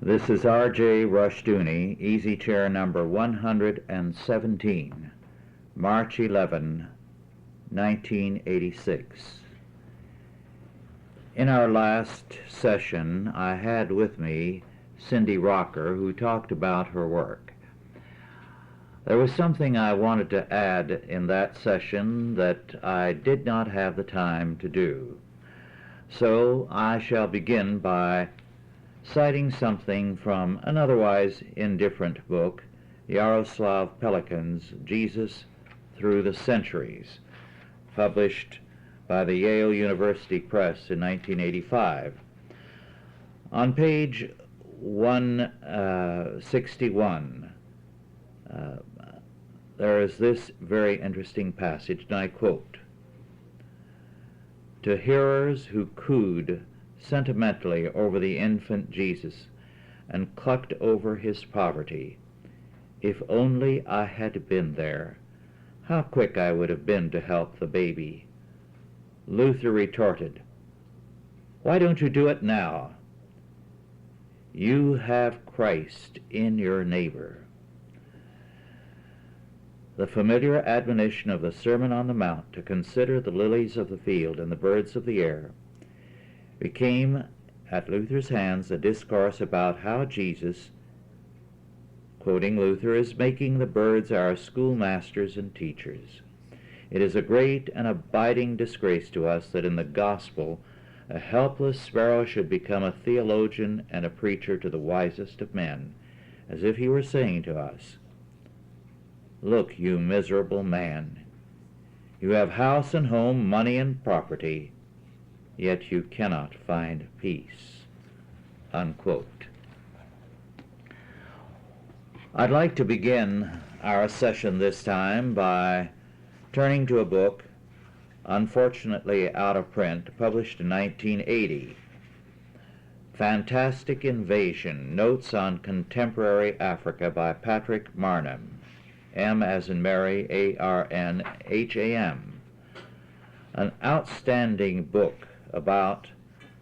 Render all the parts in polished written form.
This is R.J. Rushdoony, Easy Chair number 117, March 11, 1986. In our last session, I had with me Cindy Rocker, who talked about her work. There was something I wanted to add in that session that I did not have the time to do. So I shall begin by citing something from an otherwise indifferent book, Yaroslav Pelikan's Jesus Through the Centuries, published by the Yale University Press in 1985. On page 161, there is this very interesting passage, and I quote, "To hearers who cooed sentimentally over the infant Jesus and clucked over his poverty, 'If only I had been there, how quick I would have been to help the baby,' Luther retorted, 'Why don't you do it now? You have Christ in your neighbor.' The familiar admonition of the Sermon on the Mount to consider the lilies of the field and the birds of the air became at Luther's hands a discourse about how Jesus, quoting Luther, is making the birds our schoolmasters and teachers. It is a great and abiding disgrace to us that in the gospel a helpless sparrow should become a theologian and a preacher to the wisest of men, as if he were saying to us, 'Look, you miserable man, you have house and home, money and property, yet you cannot find peace.'" Unquote. I'd like to begin our session this time by turning to a book, unfortunately out of print, published in 1980, Fantastic Invasion, Notes on Contemporary Africa by Patrick Marnham, M as in Mary, A-R-N-H-A-M. An outstanding book about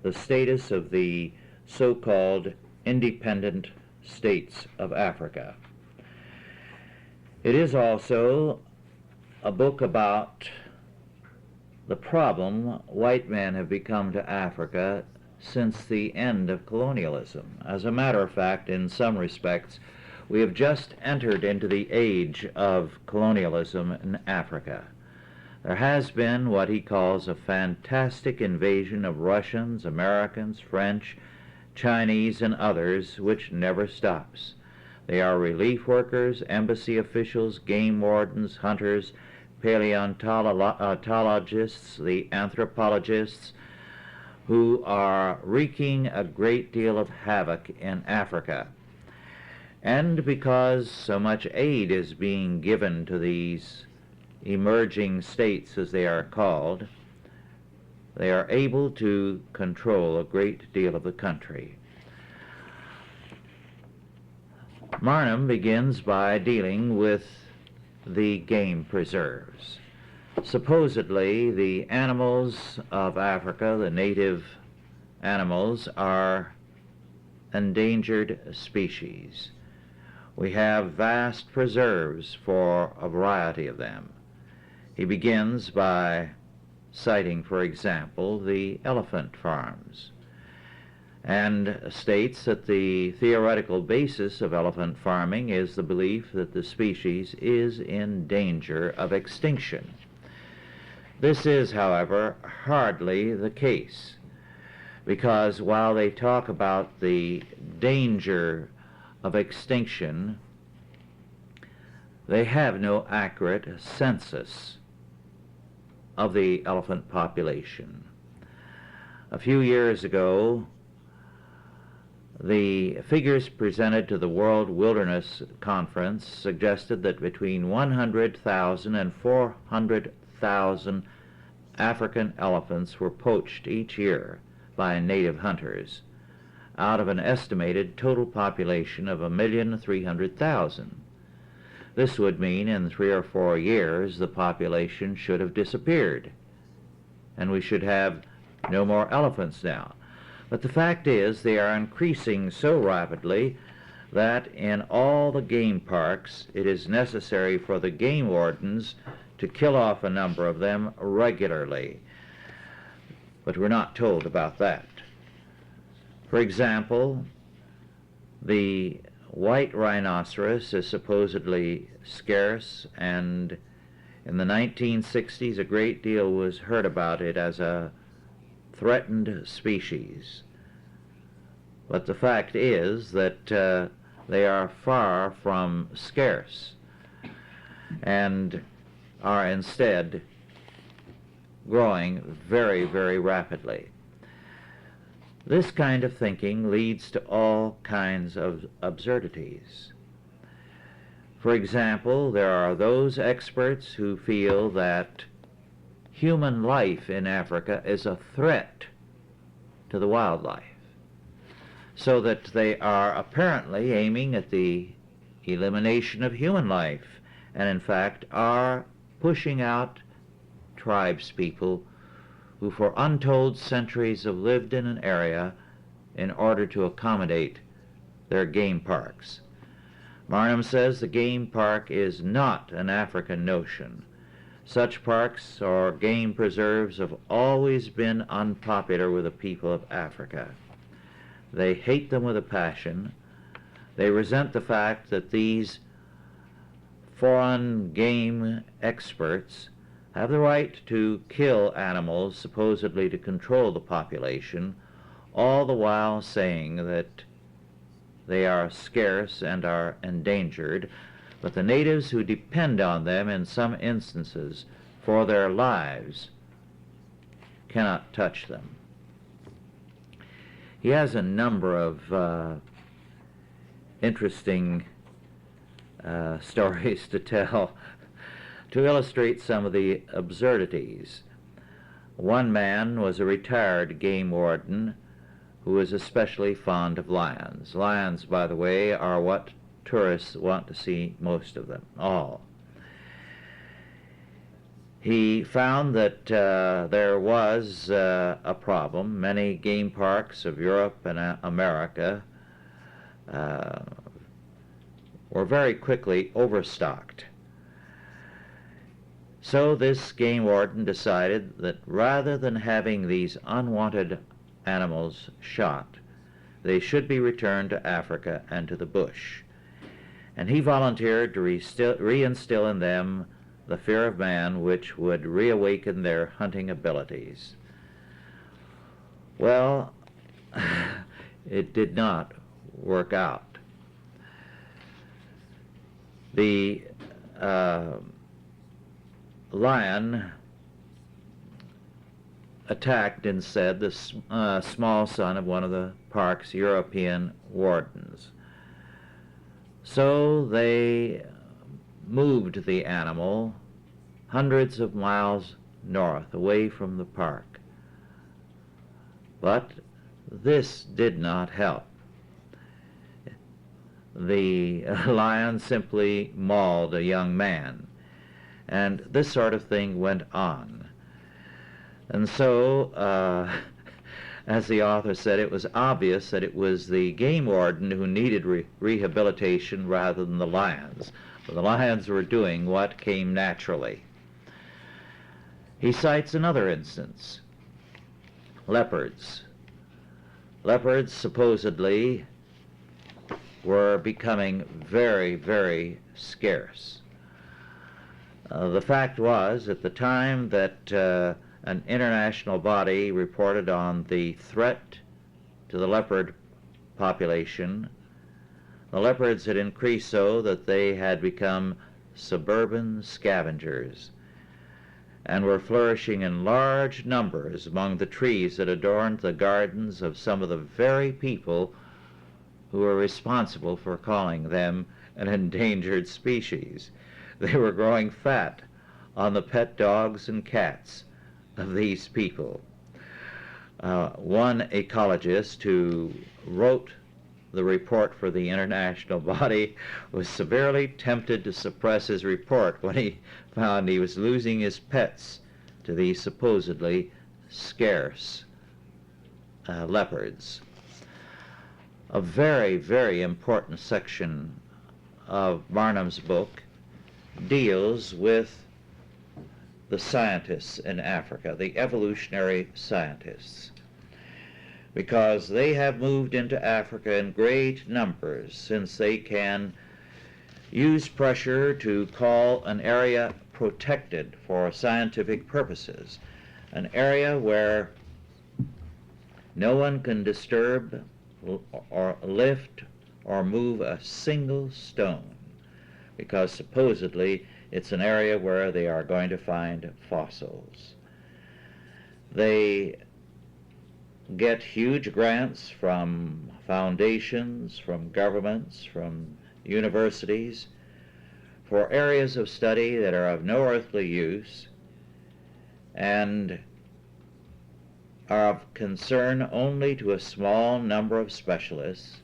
the status of the so-called independent states of Africa. It is also a book about the problem white men have become to Africa since the end of colonialism. As a matter of fact, in some respects, we have just entered into the age of colonialism in Africa. There has been what he calls a fantastic invasion of Russians, Americans, French, Chinese, and others, which never stops. They are relief workers, embassy officials, game wardens, hunters, paleontologists, the anthropologists, who are wreaking a great deal of havoc in Africa. And because so much aid is being given to these emerging states, as they are called, they are able to control a great deal of the country. Marnham begins by dealing with the game preserves. Supposedly, the animals of Africa, the native animals, are endangered species. We have vast preserves for a variety of them. He begins by citing, for example, the elephant farms, and states that the theoretical basis of elephant farming is the belief that the species is in danger of extinction. This is, however, hardly the case, because while they talk about the danger of extinction, they have no accurate census of the elephant population. A few years ago, the figures presented to the World Wilderness Conference suggested that between 100,000 and 400,000 African elephants were poached each year by native hunters, out of an estimated total population of 1,300,000. This would mean in 3 or 4 years the population should have disappeared, and we should have no more elephants now. But the fact is they are increasing so rapidly that in all the game parks it is necessary for the game wardens to kill off a number of them regularly. But we're not told about that. For example, the white rhinoceros is supposedly scarce, and in the 1960s a great deal was heard about it as a threatened species. But the fact is that they are far from scarce and are instead growing very, very rapidly. This kind of thinking leads to all kinds of absurdities. For example, there are those experts who feel that human life in Africa is a threat to the wildlife, so that they are apparently aiming at the elimination of human life, and in fact are pushing out tribespeople who for untold centuries have lived in an area in order to accommodate their game parks. Marnham says the game park is not an African notion. Such parks or game preserves have always been unpopular with the people of Africa. They hate them with a passion. They resent the fact that these foreign game experts have the right to kill animals supposedly to control the population, all the while saying that they are scarce and are endangered, but the natives who depend on them in some instances for their lives cannot touch them. He has a number of interesting stories to tell to illustrate some of the absurdities. One man was a retired game warden who was especially fond of lions. Lions, by the way, are what tourists want to see most of them, all. He found that there was a problem. Many game parks of Europe and America were very quickly overstocked. So this game warden decided that rather than having these unwanted animals shot, they should be returned to Africa and to the bush. And he volunteered to reinstill in them the fear of man, which would reawaken their hunting abilities. Well, it did not work out. The lion attacked instead the small son of one of the park's European wardens. So they moved the animal hundreds of miles north, away from the park. But this did not help. The lion simply mauled a young man, and this sort of thing went on. And so, as the author said, it was obvious that it was the game warden who needed rehabilitation rather than the lions. But the lions were doing what came naturally. He cites another instance. Leopards. Leopards supposedly were becoming very, very scarce. The fact was, at the time that an international body reported on the threat to the leopard population, the leopards had increased so that they had become suburban scavengers and were flourishing in large numbers among the trees that adorned the gardens of some of the very people who were responsible for calling them an endangered species. They were growing fat on the pet dogs and cats of these people. One ecologist who wrote the report for the international body was severely tempted to suppress his report when he found he was losing his pets to these supposedly scarce leopards. A very, very important section of Barnum's book deals with the scientists in Africa, the evolutionary scientists, because they have moved into Africa in great numbers since they can use pressure to call an area protected for scientific purposes, an area where no one can disturb or lift or move a single stone, because supposedly it's an area where they are going to find fossils. They get huge grants from foundations, from governments, from universities for areas of study that are of no earthly use and are of concern only to a small number of specialists,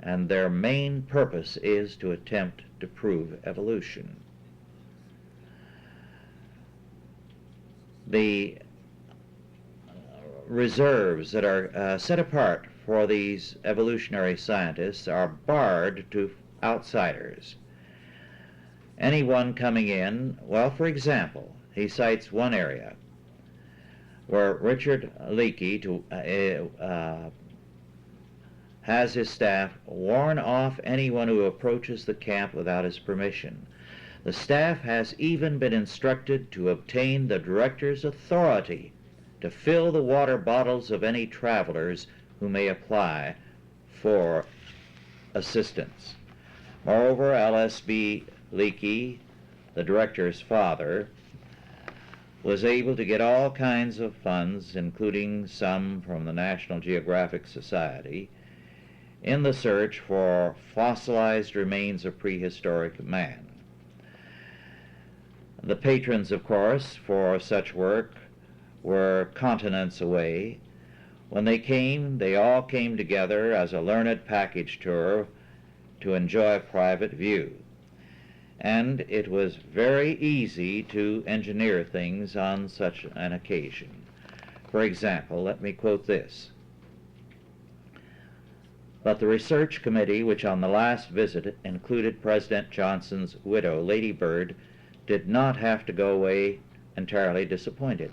and their main purpose is to attempt to prove evolution. The reserves that are set apart for these evolutionary scientists are barred to outsiders. Anyone coming in, well, for example, he cites one area where Richard Leakey has his staff warn off anyone who approaches the camp without his permission. The staff has even been instructed to obtain the director's authority to fill the water bottles of any travelers who may apply for assistance. Moreover, L.S.B. Leakey, the director's father, was able to get all kinds of funds, including some from the National Geographic Society, in the search for fossilized remains of prehistoric man. The patrons, of course, for such work were continents away. When they came, they all came together as a learned package tour to enjoy a private view. And it was very easy to engineer things on such an occasion. For example, let me quote this. But the research committee, which on the last visit included President Johnson's widow, Lady Bird, did not have to go away entirely disappointed.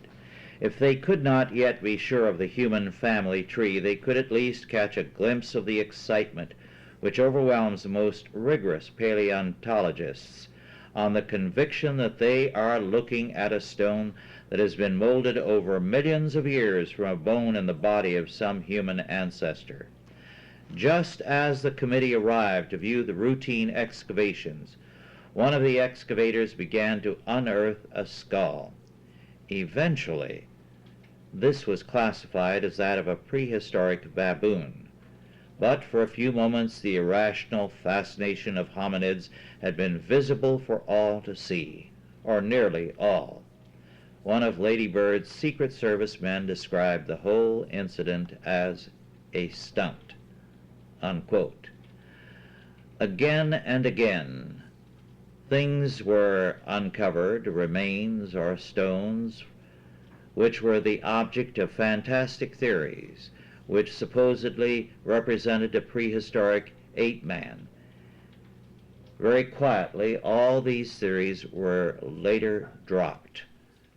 If they could not yet be sure of the human family tree, they could at least catch a glimpse of the excitement which overwhelms the most rigorous paleontologists on the conviction that they are looking at a stone that has been molded over millions of years from a bone in the body of some human ancestor. Just as the committee arrived to view the routine excavations, one of the excavators began to unearth a skull. Eventually, this was classified as that of a prehistoric baboon. But for a few moments the irrational fascination of hominids had been visible for all to see, or nearly all. One of Lady Bird's Secret Service men described the whole incident as a stunt, unquote. Again and again, things were uncovered, remains or stones, which were the object of fantastic theories, which supposedly represented a prehistoric ape-man. Very quietly, all these theories were later dropped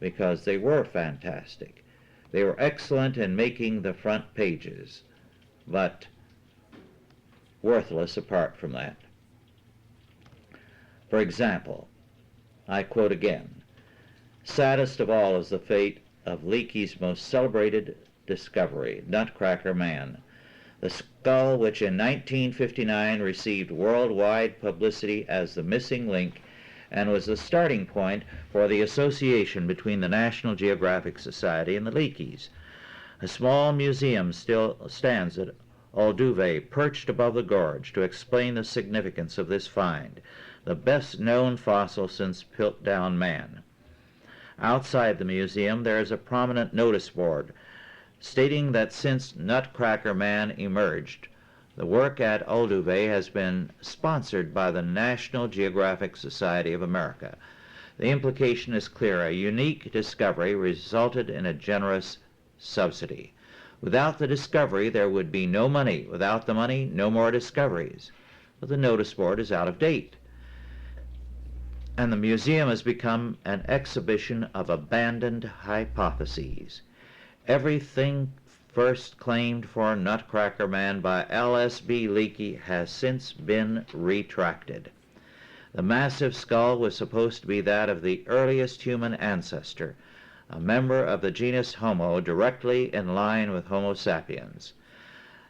because they were fantastic. They were excellent in making the front pages, but worthless apart from that. For example, I quote again, "Saddest of all is the fate of Leakey's most celebrated discovery, Nutcracker Man, the skull which in 1959 received worldwide publicity as the missing link and was the starting point for the association between the National Geographic Society and the Leakeys. A small museum still stands at Olduvai, perched above the gorge, to explain the significance of this find, the best known fossil since Piltdown Man. Outside the museum there is a prominent notice board stating that since Nutcracker Man emerged, the work at Olduvai has been sponsored by the National Geographic Society of America. The implication is clear. A unique discovery resulted in a generous subsidy. Without the discovery, there would be no money. Without the money, no more discoveries. But the notice board is out of date, and the museum has become an exhibition of abandoned hypotheses. Everything first claimed for Nutcracker Man by L.S.B. Leakey has since been retracted. The massive skull was supposed to be that of the earliest human ancestor, a member of the genus Homo, directly in line with Homo sapiens.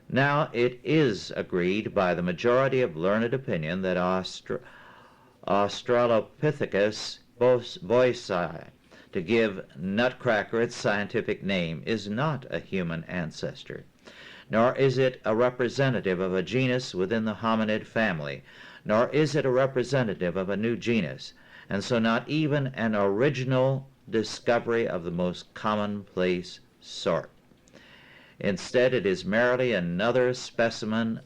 Now it is agreed by the majority of learned opinion that Australopithecus boisei, to give Nutcracker its scientific name, is not a human ancestor, nor is it a representative of a genus within the hominid family, nor is it a representative of a new genus, and so not even an original discovery of the most commonplace sort. Instead, it is merely another specimen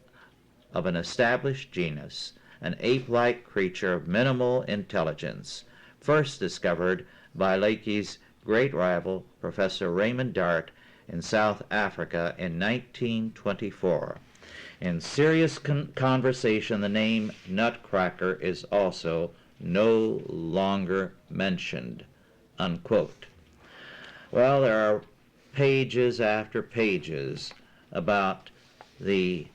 of an established genus, an ape-like creature of minimal intelligence, first discovered by Leakey's great rival, Professor Raymond Dart, in South Africa in 1924. In serious conversation, the name Nutcracker is also no longer mentioned, unquote. Well, there are pages after pages about the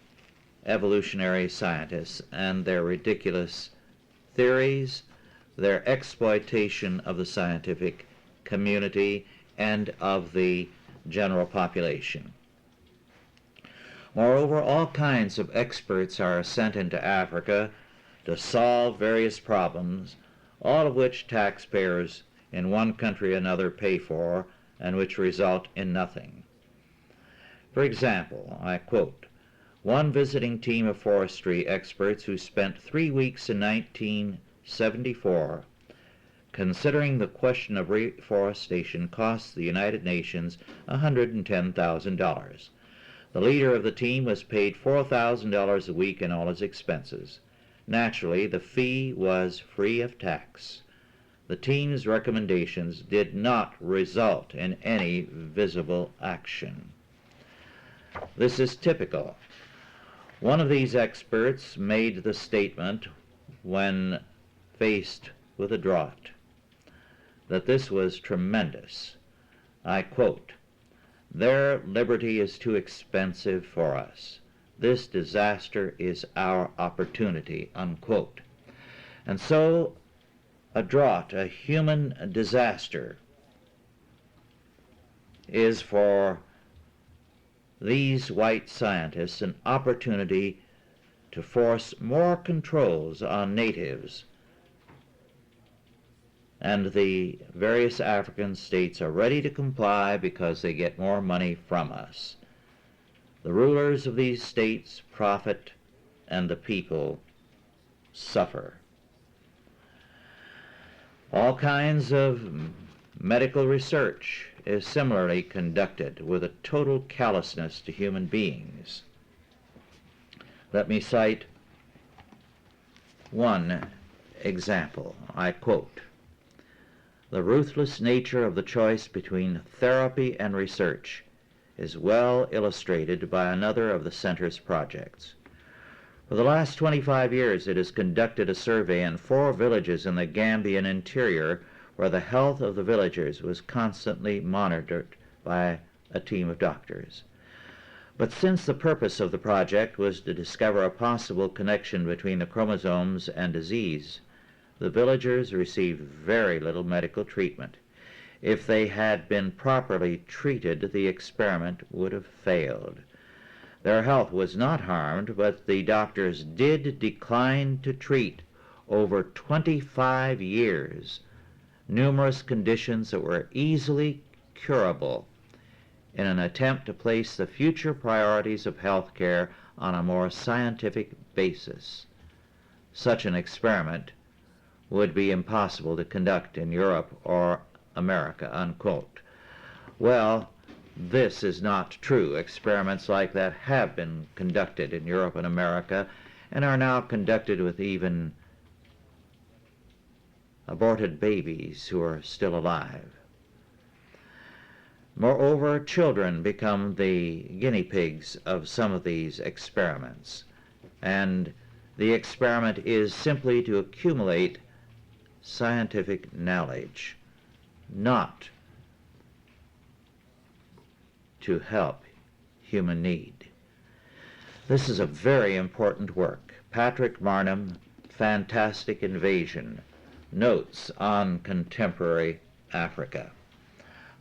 evolutionary scientists and their ridiculous theories, their exploitation of the scientific community and of the general population. Moreover, all kinds of experts are sent into Africa to solve various problems, all of which taxpayers in one country or another pay for, and which result in nothing. For example, I quote, one visiting team of forestry experts who spent 3 weeks in 1974 considering the question of reforestation cost the United Nations $110,000. The leader of the team was paid $4,000 a week and all his expenses. Naturally, the fee was free of tax. The team's recommendations did not result in any visible action. This is typical. One of these experts made the statement when faced with a drought that this was tremendous. I quote, their liberty is too expensive for us. This disaster is our opportunity, unquote. And so a drought, a human disaster, is for these white scientists an opportunity to force more controls on natives, and the various African states are ready to comply because they get more money from us. The rulers of these states profit and the people suffer. All kinds of medical research is similarly conducted with a total callousness to human beings. Let me cite one example. I quote, the ruthless nature of the choice between therapy and research is well illustrated by another of the Center's projects. For the last 25 years, it has conducted a survey in 4 villages in the Gambian interior where the health of the villagers was constantly monitored by a team of doctors. But since the purpose of the project was to discover a possible connection between the chromosomes and disease, the villagers received very little medical treatment. If they had been properly treated, the experiment would have failed. Their health was not harmed, but the doctors did decline to treat over 25 years numerous conditions that were easily curable in an attempt to place the future priorities of health care on a more scientific basis. Such an experiment would be impossible to conduct in Europe or America, unquote. Well, this is not true. Experiments like that have been conducted in Europe and America and are now conducted with even aborted babies who are still alive. Moreover, children become the guinea pigs of some of these experiments, and the experiment is simply to accumulate scientific knowledge, not to help human need. This is a very important work. Patrick Marnham, Fantastic Invasion, Notes on Contemporary Africa.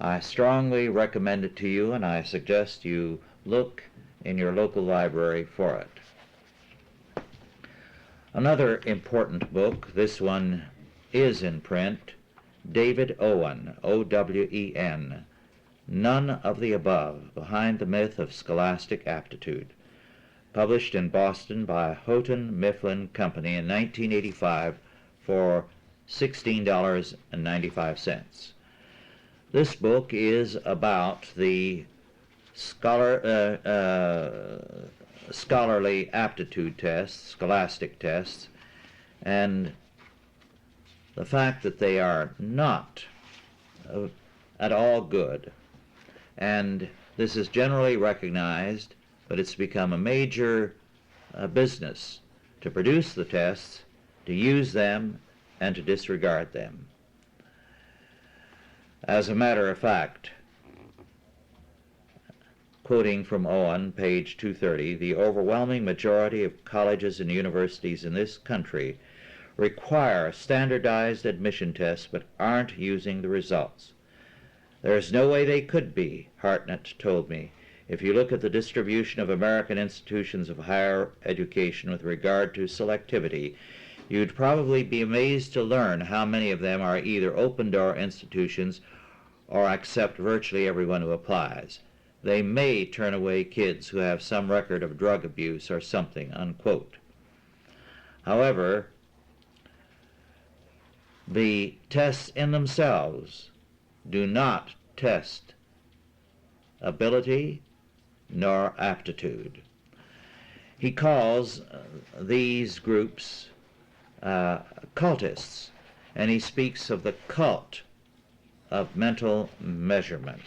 I strongly recommend it to you, and I suggest you look in your local library for it. Another important book, this one is in print, David Owen, O-W-E-N, None of the Above, Behind the Myth of Scholastic Aptitude, published in Boston by Houghton Mifflin Company in 1985 for $16.95. This book is about the scholarly aptitude tests, scholastic tests, and the fact that they are not at all good. And this is generally recognized, but it's become a major business to produce the tests, to use them, and to disregard them. As a matter of fact, quoting from Owen, page 230, the overwhelming majority of colleges and universities in this country require standardized admission tests but aren't using the results. There's no way they could be, Hartnett told me. If you look at the distribution of American institutions of higher education with regard to selectivity, you'd probably be amazed to learn how many of them are either open-door institutions or accept virtually everyone who applies. They may turn away kids who have some record of drug abuse or something, unquote. However, the tests in themselves do not test ability nor aptitude. He calls these groups cultists, and he speaks of the cult of mental measurement.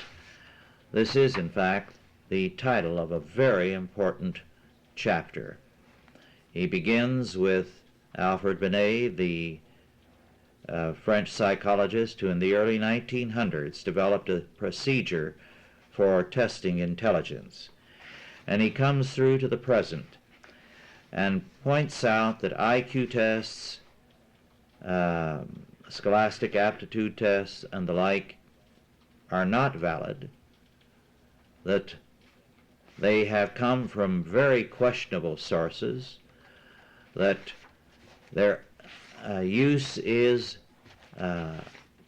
This is, in fact, the title of a very important chapter. He begins with Alfred Binet, the French psychologist who in the early 1900s developed a procedure for testing intelligence. And he comes through to the present and points out that IQ tests, scholastic aptitude tests, and the like are not valid, that they have come from very questionable sources, that their use is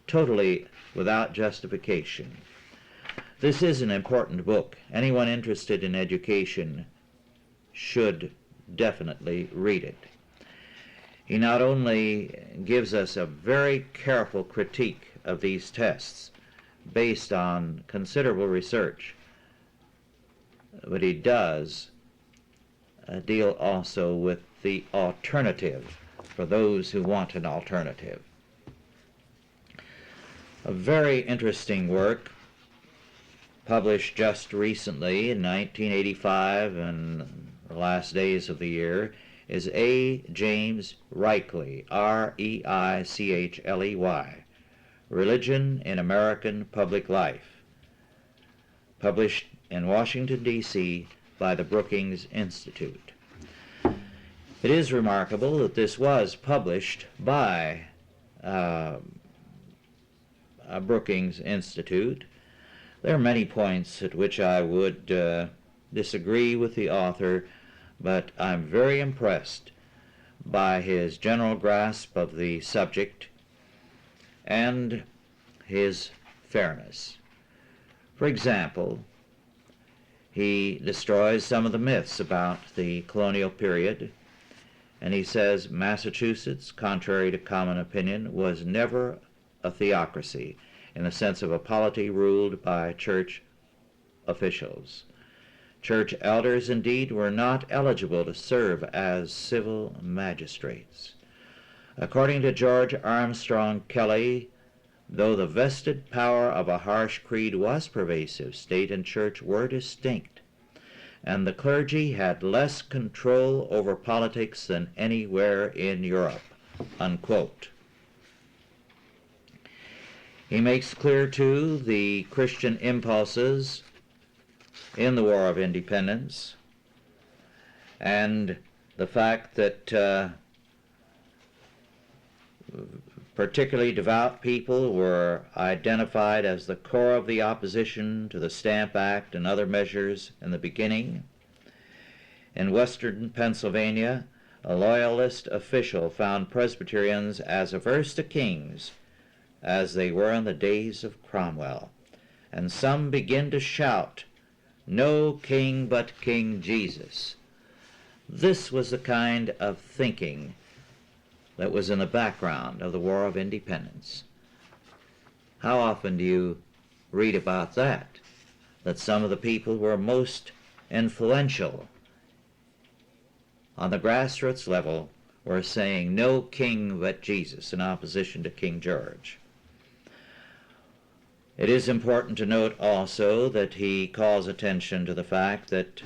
totally without justification. This is an important book. Anyone interested in education should definitely read it. He not only gives us a very careful critique of these tests based on considerable research, but he does deal also with the alternative for those who want an alternative. A very interesting work published just recently in 1985 and the last days of the year is A. James Reichley, R-E-I-C-H-L-E-Y, Religion in American Public Life, published in Washington, D.C. by the Brookings Institute. It is remarkable that this was published by Brookings Institute. There are many points at which I would disagree with the author, but I'm very impressed by his general grasp of the subject and his fairness. For example, he destroys some of the myths about the colonial period, and he says Massachusetts, contrary to common opinion, was never a theocracy in the sense of a polity ruled by church officials. Church elders, indeed, were not eligible to serve as civil magistrates. According to George Armstrong Kelly, though the vested power of a harsh creed was pervasive, state and church were distinct, and the clergy had less control over politics than anywhere in Europe." Unquote. He makes clear, too, the Christian impulses in the War of Independence and the fact that particularly devout people were identified as the core of the opposition to the Stamp Act and other measures in the beginning. In western Pennsylvania, a loyalist official found Presbyterians as averse to kings as they were in the days of Cromwell, and some begin to shout, "No king but King Jesus." This was the kind of thinking that was in the background of the War of Independence. How often do you read about that? That some of the people who were most influential on the grassroots level were saying, "No king but Jesus," in opposition to King George. It is important to note also that he calls attention to the fact that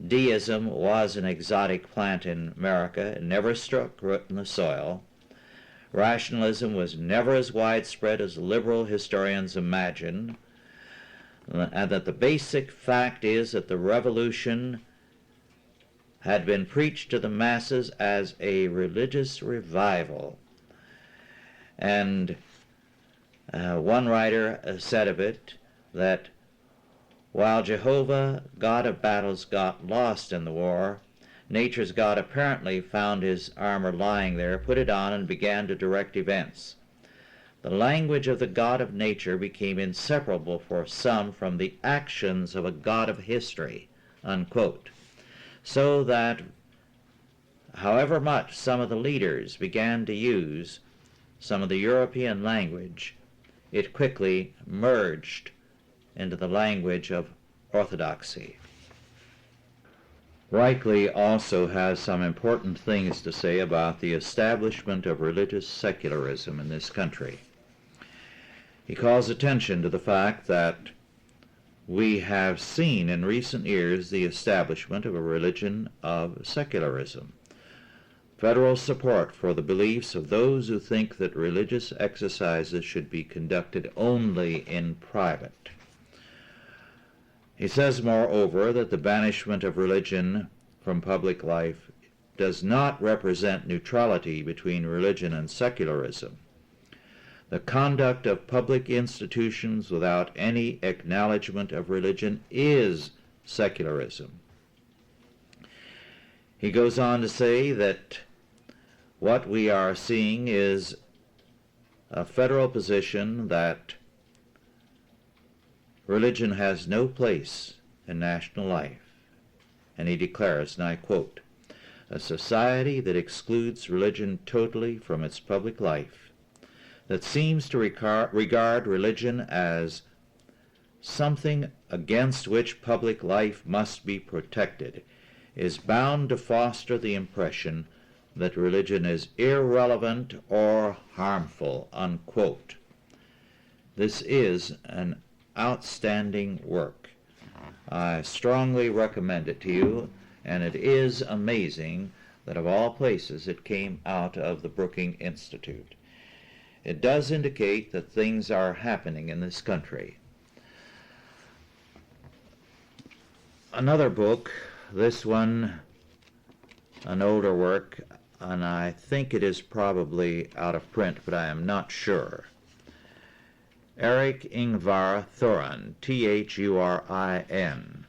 deism was an exotic plant in America. It never struck root in the soil. Rationalism was never as widespread as liberal historians imagine, and that the basic fact is that the revolution had been preached to the masses as a religious revival. And one writer said of it that while Jehovah, God of battles, got lost in the war, nature's God apparently found his armor lying there, put it on, and began to direct events. The language of the God of nature became inseparable for some from the actions of a God of history, unquote. So that however much some of the leaders began to use some of the European language, it quickly merged into the language of orthodoxy. Reichle also has some important things to say about the establishment of religious secularism in this country. He calls attention to the fact that we have seen in recent years the establishment of a religion of secularism, federal support for the beliefs of those who think that religious exercises should be conducted only in private. He says, moreover, that the banishment of religion from public life does not represent neutrality between religion and secularism. The conduct of public institutions without any acknowledgement of religion is secularism. He goes on to say that what we are seeing is a federal position that religion has no place in national life. And he declares, and I quote, "A society that excludes religion totally from its public life, that seems to regard religion as something against which public life must be protected, is bound to foster the impression that religion is irrelevant or harmful," unquote. This is an outstanding work. I strongly recommend it to you, and it is amazing that of all places it came out of the Brookings Institute. It does indicate that things are happening in this country. Another book, this one an older work, and I think it is probably out of print, but I am not sure. Eric Ingvar Thurin, Thurin,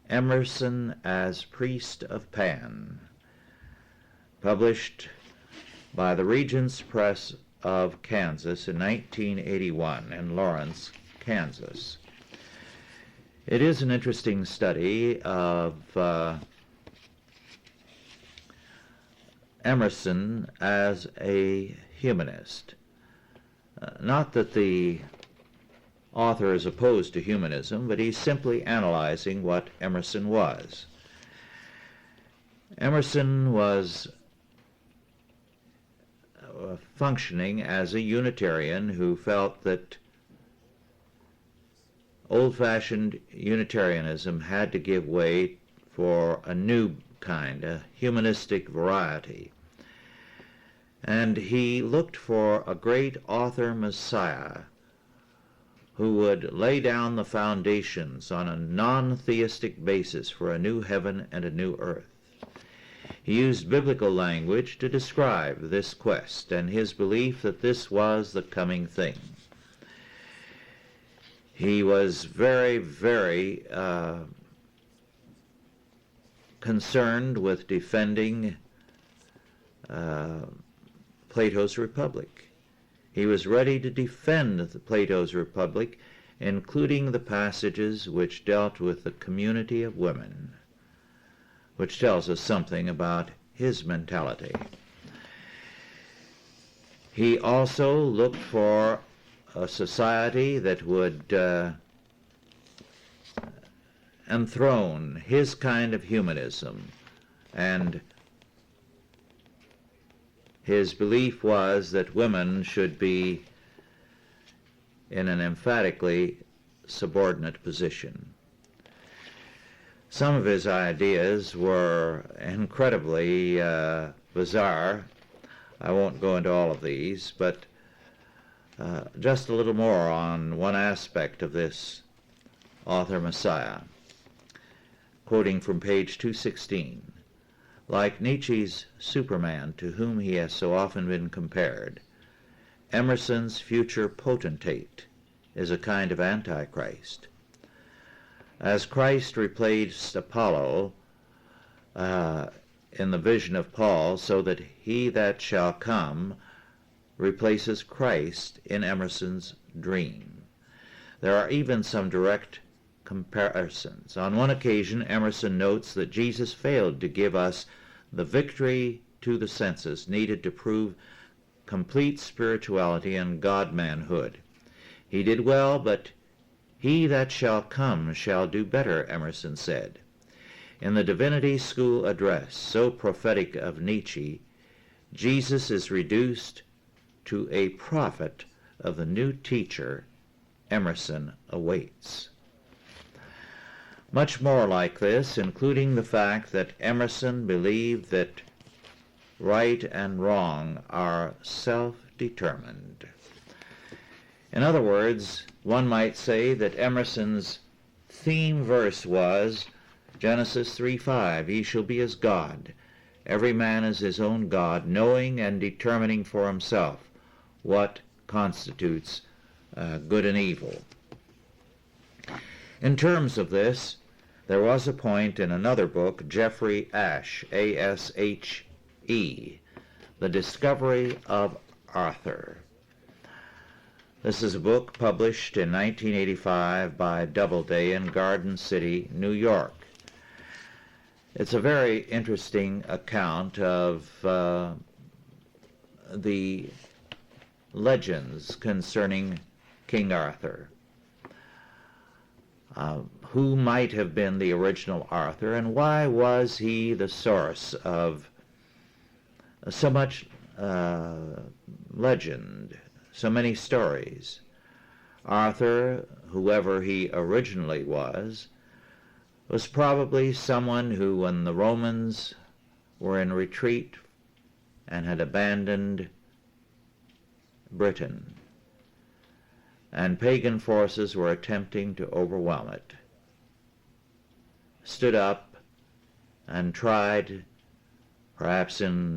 Emerson as Priest of Pan, published by the Regents Press of Kansas in 1981 in Lawrence, Kansas. It is an interesting study of Emerson as a humanist. Not that the author is opposed to humanism, but he's simply analyzing what Emerson was. Emerson was functioning as a Unitarian who felt that old-fashioned Unitarianism had to give way for a new kind, a humanistic variety. And he looked for a great author Messiah who would lay down the foundations on a non-theistic basis for a new heaven and a new earth. He used biblical language to describe this quest and his belief that this was the coming thing. He was very, very concerned with defending Plato's Republic. He was ready to defend Plato's Republic, including the passages which dealt with the community of women, which tells us something about his mentality. He also looked for a society that would enthrone his kind of humanism, and his belief was that women should be in an emphatically subordinate position. Some of his ideas were incredibly bizarre. I won't go into all of these, but just a little more on one aspect of this author Messiah. Quoting from page 216, like Nietzsche's Superman, to whom he has so often been compared, Emerson's future potentate is a kind of Antichrist. As Christ replaced Apollo in the vision of Paul, so that he that shall come replaces Christ in Emerson's dream. There are even some direct comparisons. On one occasion, Emerson notes that Jesus failed to give us the victory to the senses needed to prove complete spirituality and God-manhood. He did well, but he that shall come shall do better, Emerson said. In the Divinity School address, so prophetic of Nietzsche, Jesus is reduced to a prophet of the new teacher Emerson awaits. Much more like this, including the fact that Emerson believed that right and wrong are self-determined. In other words, one might say that Emerson's theme verse was Genesis 3:5, "He shall be as God. Every man is his own God, knowing and determining for himself what constitutes good and evil." In terms of this, there was a point in another book, Jeffrey Ashe, A-S-H-E, The Discovery of Arthur. This is a book published in 1985 by Doubleday in Garden City, New York. It's a very interesting account of the legends concerning King Arthur. Who might have been the original Arthur, and why was he the source of so much legend, so many stories? Arthur, whoever he originally was probably someone who, when the Romans were in retreat and had abandoned Britain, and pagan forces were attempting to overwhelm it, stood up and tried, perhaps in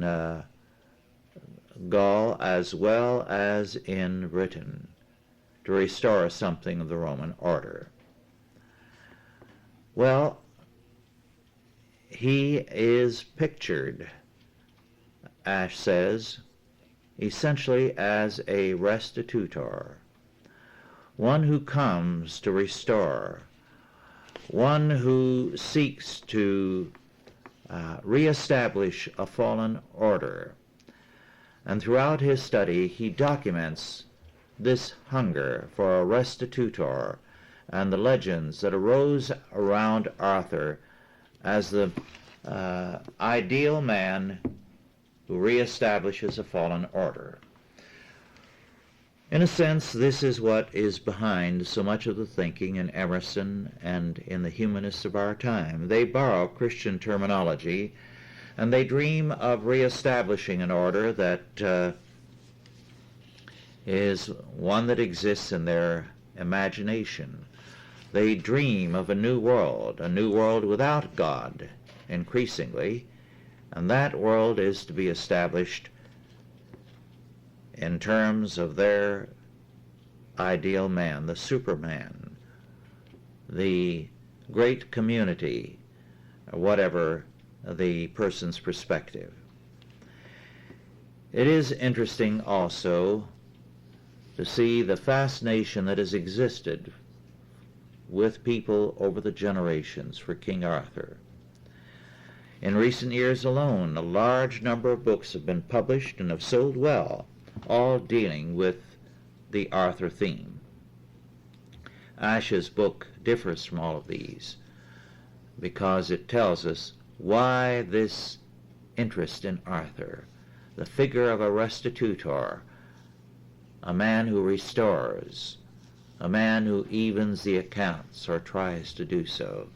Gaul as well as in Britain, to restore something of the Roman order. Well, he is pictured, Ashe says, essentially as a restitutor, one who comes to restore, one who seeks to reestablish a fallen order. And throughout his study, he documents this hunger for a restitutor and the legends that arose around Arthur as the ideal man who reestablishes a fallen order. In a sense, this is what is behind so much of the thinking in Emerson and in the humanists of our time. They borrow Christian terminology, and they dream of reestablishing an order that is one that exists in their imagination. They dream of a new world without God, increasingly, and that world is to be established in terms of their ideal man, the Superman, the great community, whatever the person's perspective. It is interesting also to see the fascination that has existed with people over the generations for King Arthur. In recent years alone, a large number of books have been published and have sold well, all dealing with the Arthur theme. Ashe's book differs from all of these because it tells us why this interest in Arthur, the figure of a restitutor, a man who restores, a man who evens the accounts or tries to do so,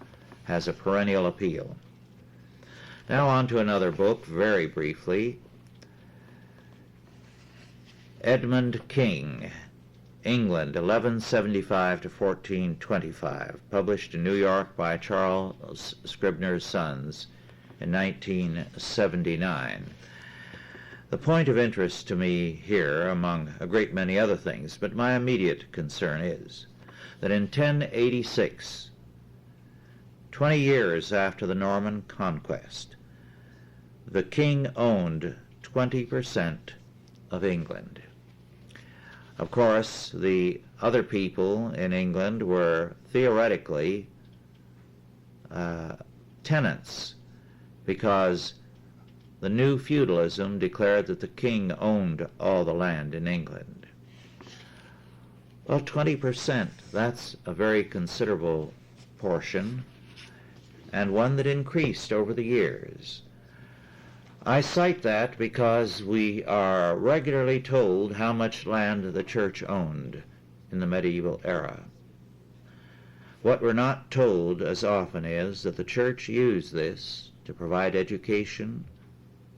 has a perennial appeal. Now on to another book, very briefly. Edmund King, England, 1175 to 1425, published in New York by Charles Scribner's Sons in 1979. The point of interest to me here, among a great many other things, but my immediate concern is that in 1086, 20 years after the Norman conquest, the king owned 20% of England. Of course, the other people in England were theoretically tenants, because the new feudalism declared that the king owned all the land in England. Well, 20%, that's a very considerable portion, and one that increased over the years. I cite that because we are regularly told how much land the church owned in the medieval era. What we're not told as often is that the church used this to provide education,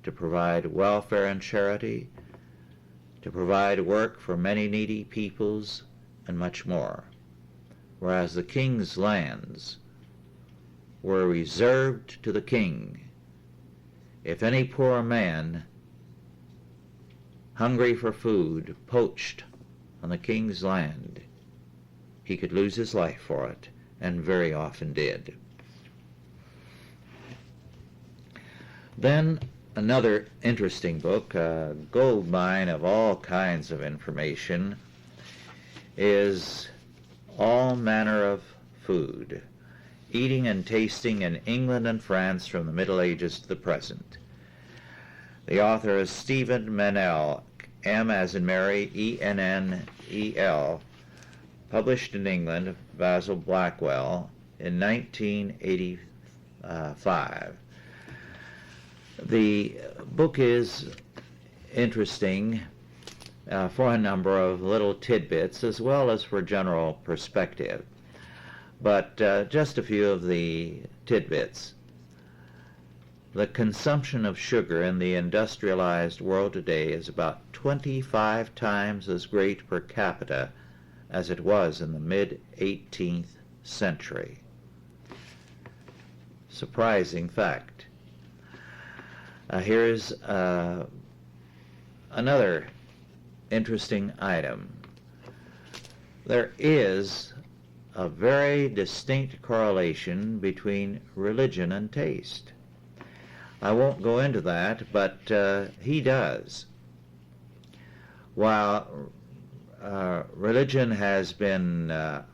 to provide welfare and charity, to provide work for many needy peoples, and much more, whereas the king's lands were reserved to the king. If any poor man, hungry for food, poached on the king's land, he could lose his life for it, and very often did. Then another interesting book, a gold mine of all kinds of information, is All Manner of Food, Eating and Tasting in England and France from the Middle Ages to the Present. The author is Stephen Mennell, M as in Mary, E-N-N-E-L, published in England, Basil Blackwell, in 1985. The book is interesting for a number of little tidbits as well as for general perspective. But just a few of the tidbits. The consumption of sugar in the industrialized world today is about 25 times as great per capita as it was in the mid-18th century. Surprising fact. Here's another interesting item. There is a very distinct correlation between religion and taste. I won't go into that, but he does. While religion has been a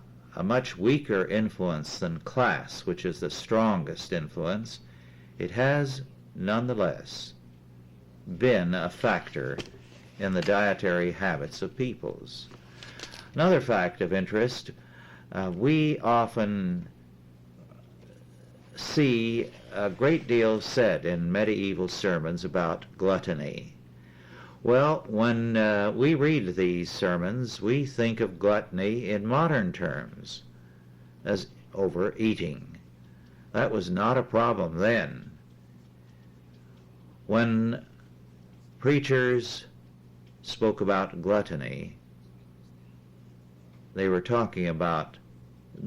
much weaker influence than class, which is the strongest influence, it has nonetheless been a factor in the dietary habits of peoples. Another fact of interest, we often see a great deal said in medieval sermons about gluttony. Well, when we read these sermons, we think of gluttony in modern terms as overeating. That was not a problem then. When preachers spoke about gluttony, they were talking about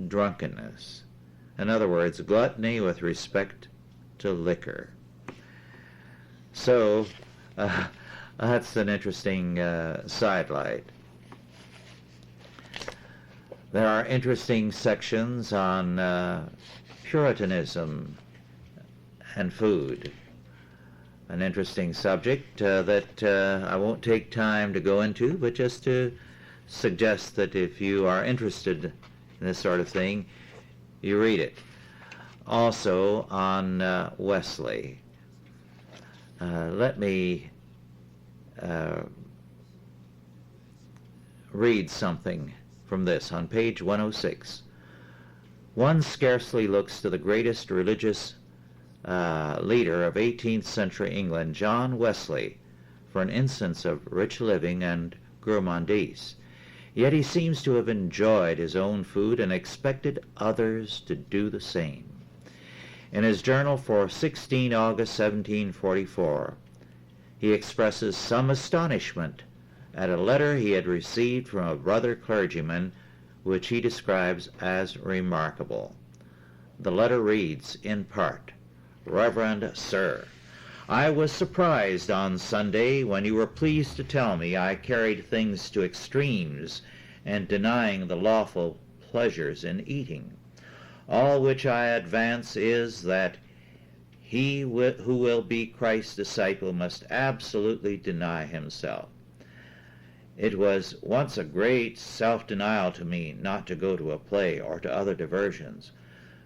drunkenness. In other words, gluttony with respect to liquor. So, that's an interesting sidelight. There are interesting sections on Puritanism and food. An interesting subject that I won't take time to go into, but just to suggest that if you are interested in this sort of thing, you read it. Also on Wesley. Let me read something from this on page 106. One scarcely looks to the greatest religious leader of 18th century England, John Wesley, for an instance of rich living and gourmandise. Yet he seems to have enjoyed his own food and expected others to do the same. In his journal for 16 August 1744, he expresses some astonishment at a letter he had received from a brother clergyman, which he describes as remarkable. The letter reads, in part, Reverend Sir, I was surprised on Sunday when you were pleased to tell me I carried things to extremes and denying the lawful pleasures in eating. All which I advance is that he who will be Christ's disciple must absolutely deny himself. It was once a great self-denial to me not to go to a play or to other diversions,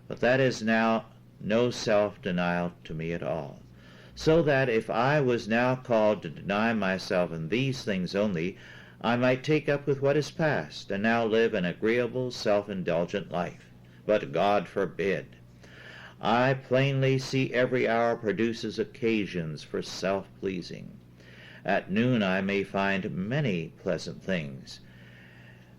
but that is now no self-denial to me at all. So that if I was now called to deny myself in these things only, I might take up with what is past, and now live an agreeable, self-indulgent life. But God forbid. I plainly see every hour produces occasions for self-pleasing. At noon I may find many pleasant things.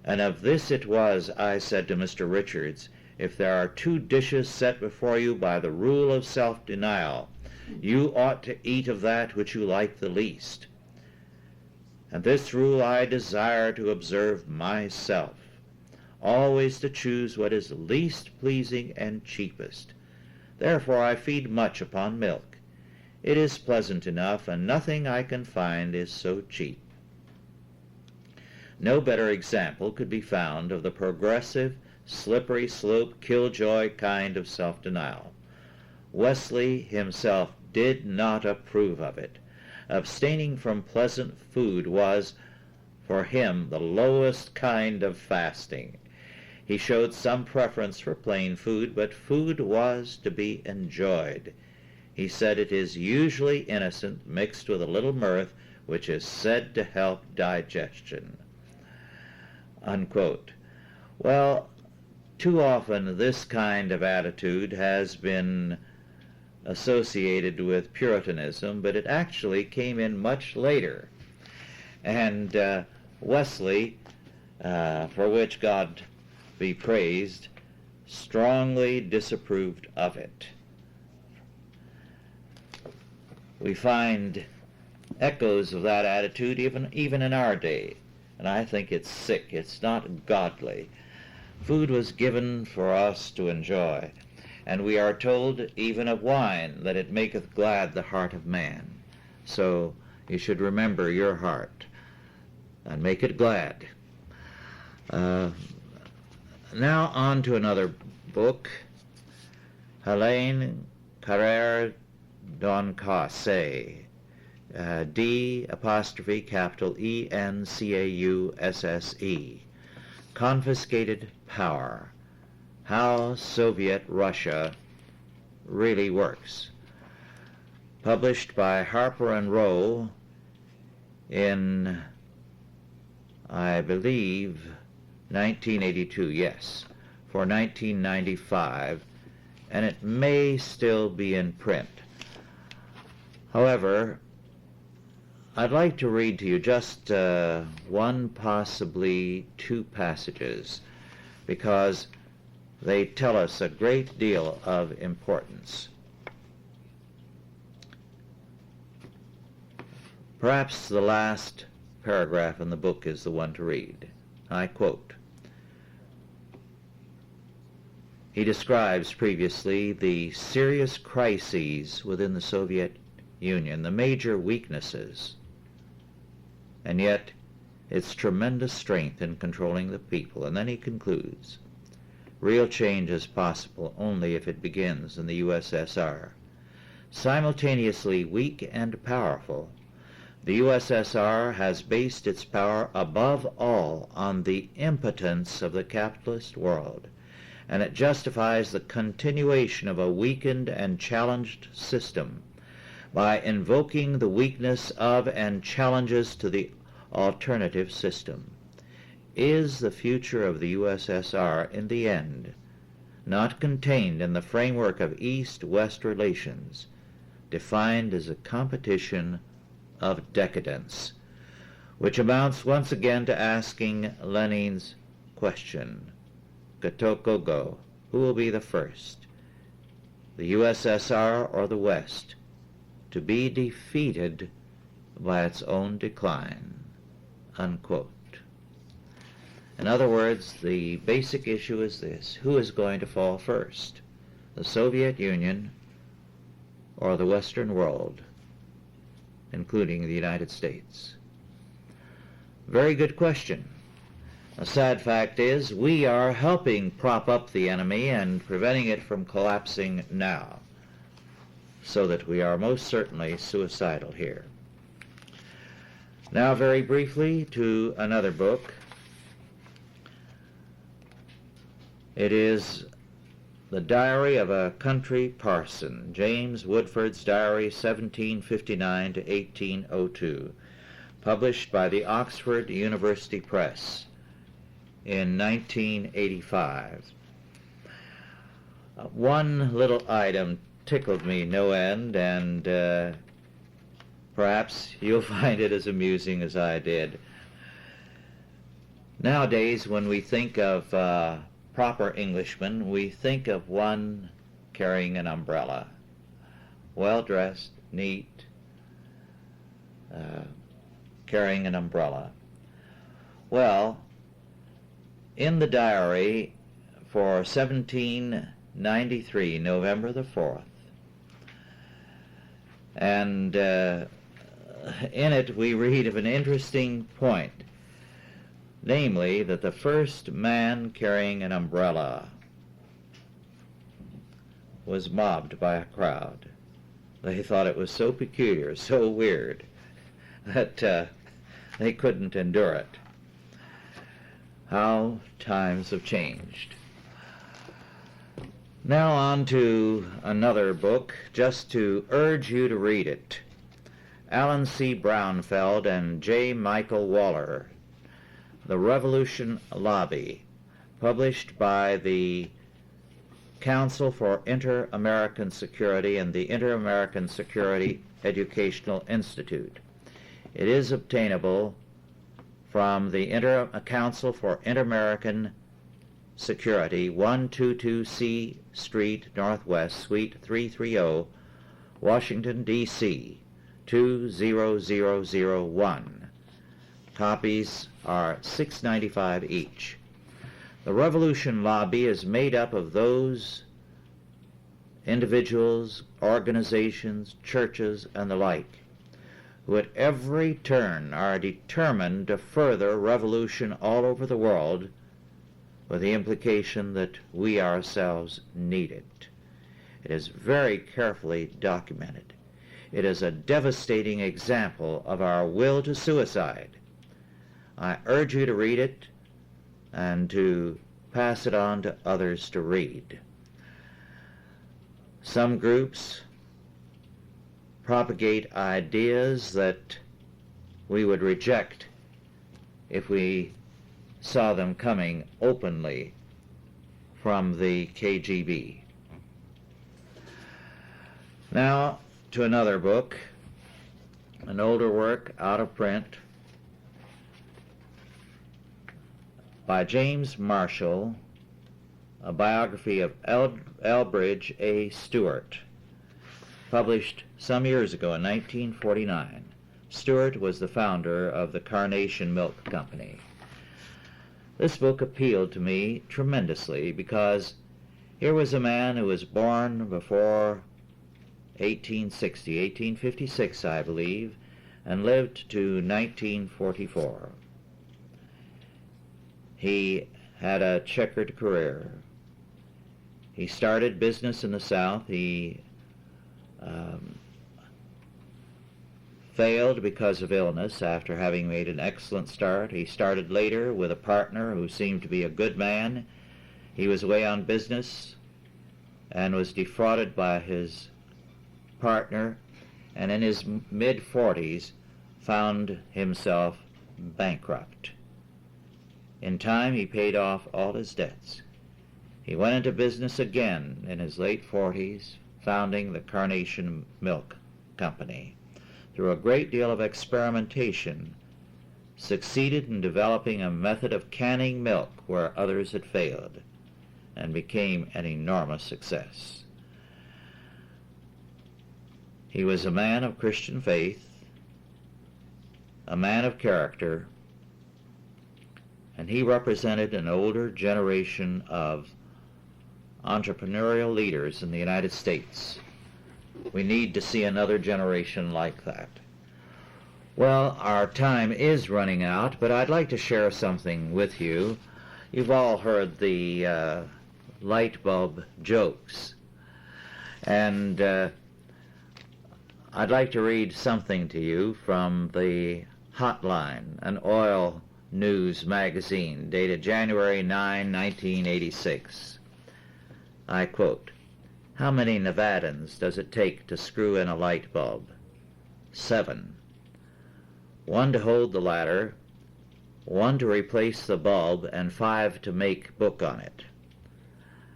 And of this it was I said to Mr. Richards, if there are 2 dishes set before you by the rule of self-denial, you ought to eat of that which you like the least. And this rule I desire to observe myself, always to choose what is least pleasing and cheapest. Therefore I feed much upon milk. It is pleasant enough, and nothing I can find is so cheap. No better example could be found of the progressive, slippery slope, killjoy kind of self-denial. Wesley himself did not approve of it. Abstaining from pleasant food was, for him, the lowest kind of fasting. He showed some preference for plain food, but food was to be enjoyed. He said it is usually innocent, mixed with a little mirth, which is said to help digestion. Unquote. Well, too often this kind of attitude has been associated with Puritanism, but it actually came in much later. And Wesley, for which God be praised, strongly disapproved of it. We find echoes of that attitude even in our day, and I think it's sick. It's not godly. Food was given for us to enjoy, and we are told even of wine that it maketh glad the heart of man. So you should remember your heart and make it glad. Now on to another book, Helene Carrère d'Encausse, D''ENCAUSSE, Confiscated Power, How Soviet Russia Really Works, published by Harper and Row in, I believe, 1982, yes, for 1995, and it may still be in print. However, I'd like to read to you just one, possibly two passages, because they tell us a great deal of importance. Perhaps the last paragraph in the book is the one to read. I quote, he describes previously the serious crises within the Soviet Union, the major weaknesses, and yet its tremendous strength in controlling the people. And then he concludes, real change is possible only if it begins in the USSR. Simultaneously weak and powerful, the USSR has based its power above all on the impotence of the capitalist world, and it justifies the continuation of a weakened and challenged system by invoking the weakness of and challenges to the alternative system. Is the future of the USSR in the end not contained in the framework of East-West relations, defined as a competition of decadence, which amounts once again to asking Lenin's question, Kto who will be the first, the USSR or the West, to be defeated by its own decline, unquote. In other words, the basic issue is this: who is going to fall first, the Soviet Union or the Western world, including the United States? Very good question. A sad fact is we are helping prop up the enemy and preventing it from collapsing now, so that we are most certainly suicidal here. Now, very briefly, to another book. It is The Diary of a Country Parson, James Woodford's Diary, 1759 to 1802, published by the Oxford University Press in 1985. One little item tickled me no end, and perhaps you'll find it as amusing as I did. Nowadays, when we think of proper Englishmen, we think of one carrying an umbrella, well-dressed, neat, carrying an umbrella. Well, in the diary for 1793, November the 4th, and in it we read of an interesting point, namely that the first man carrying an umbrella was mobbed by a crowd. They thought it was so peculiar, so weird, that they couldn't endure it. How times have changed. Now on to another book, just to urge you to read it. Alan C. Brownfeld and J. Michael Waller, The Revolution Lobby, published by the Council for Inter-American Security and the Inter-American Security Educational Institute. It is obtainable from the Council for Inter-American Security, 122 C Street Northwest, Suite 330, Washington, D.C., 20001. Copies are $6.95 each. The Revolution Lobby is made up of those individuals, organizations, churches, and the like, who at every turn are determined to further revolution all over the world, with the implication that we ourselves need it. It is very carefully documented. It is a devastating example of our will to suicide. I urge you to read it and to pass it on to others to read. Some groups propagate ideas that we would reject if we saw them coming openly from the KGB. Now to another book, an older work out of print by James Marshall, a biography of Elbridge A. Stewart, published some years ago in 1949. Stewart was the founder of the Carnation Milk Company. This book appealed to me tremendously because here was a man who was born before 1856, I believe, and lived to 1944. He had a checkered career. He started business in the South. He failed because of illness after having made an excellent start. He started later with a partner who seemed to be a good man. He was away on business and was defrauded by his partner, and in his mid-40s found himself bankrupt. In time, he paid off all his debts. He went into business again in his late 40s, founding the Carnation Milk Company. Through a great deal of experimentation, succeeded in developing a method of canning milk where others had failed, and became an enormous success. He was a man of Christian faith, a man of character, and he represented an older generation of entrepreneurial leaders in the United States. We need to see another generation like that. Well, our time is running out, but I'd like to share something with you. You've all heard the light bulb jokes, and I'd like to read something to you from the Hotline, an oil news magazine dated January 9, 1986. I quote, "How many Nevadans does it take to screw in a light bulb? 7. 1 to hold the ladder, 1 to replace the bulb, and 5 to make book on it.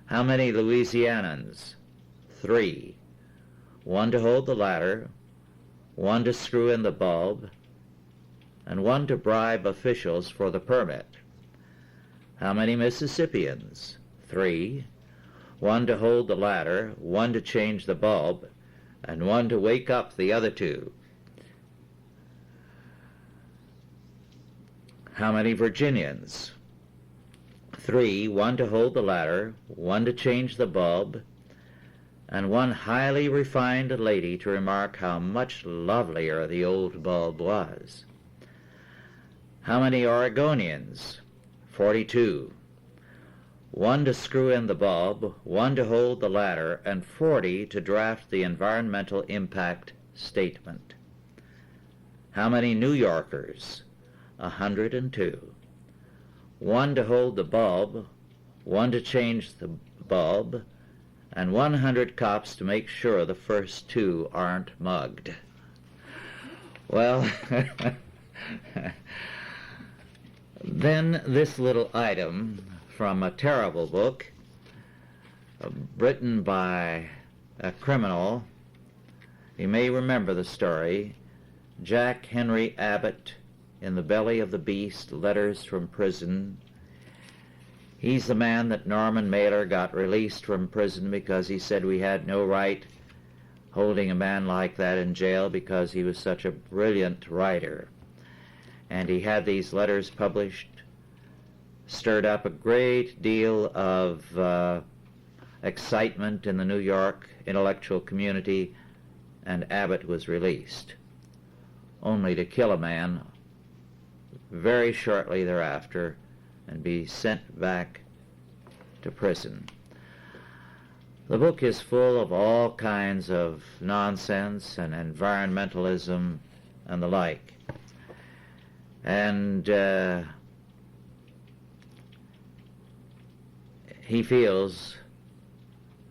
How many Louisianans? 3. 1 to hold the ladder, 1 to screw in the bulb, and 1 to bribe officials for the permit. How many Mississippians? 3. 1 to hold the ladder, 1 to change the bulb, and 1 to wake up the other 2. How many Virginians? 3. 1 to hold the ladder, 1 to change the bulb, and 1 highly refined lady to remark how much lovelier the old bulb was. How many Oregonians? 42. 1 to screw in the bulb, 1 to hold the ladder, and 40 to draft the environmental impact statement. How many New Yorkers? 102. 1 to hold the bulb, 1 to change the bulb, and 100 cops to make sure the first 2 aren't mugged." Well, then this little item from a terrible book written by a criminal. You may remember the story. Jack Henry Abbott, In the Belly of the Beast, Letters from Prison. He's the man that Norman Mailer got released from prison because he said we had no right holding a man like that in jail because he was such a brilliant writer. And he had these letters published, stirred up a great deal of excitement in the New York intellectual community, and Abbott was released, only to kill a man very shortly thereafter and be sent back to prison. The book is full of all kinds of nonsense and environmentalism and the like. And he feels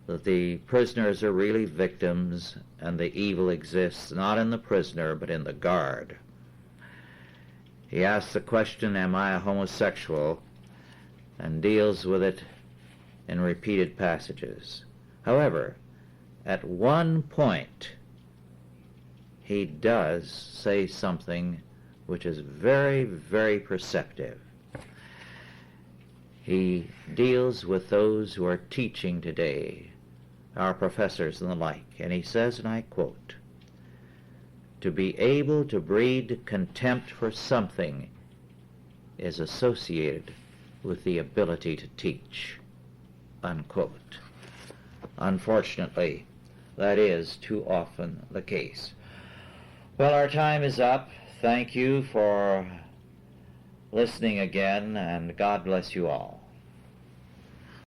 that the prisoners are really victims and the evil exists not in the prisoner but in the guard. He asks the question, am I a homosexual, and deals with it in repeated passages. However, at one point he does say something which is very, very perceptive. He deals with those who are teaching today, our professors and the like, and he says, and I quote, "To be able to breed contempt for something is associated with the ability to teach," unquote. Unfortunately, that is too often the case. Well, our time is up. Thank you for listening again, and God bless you all.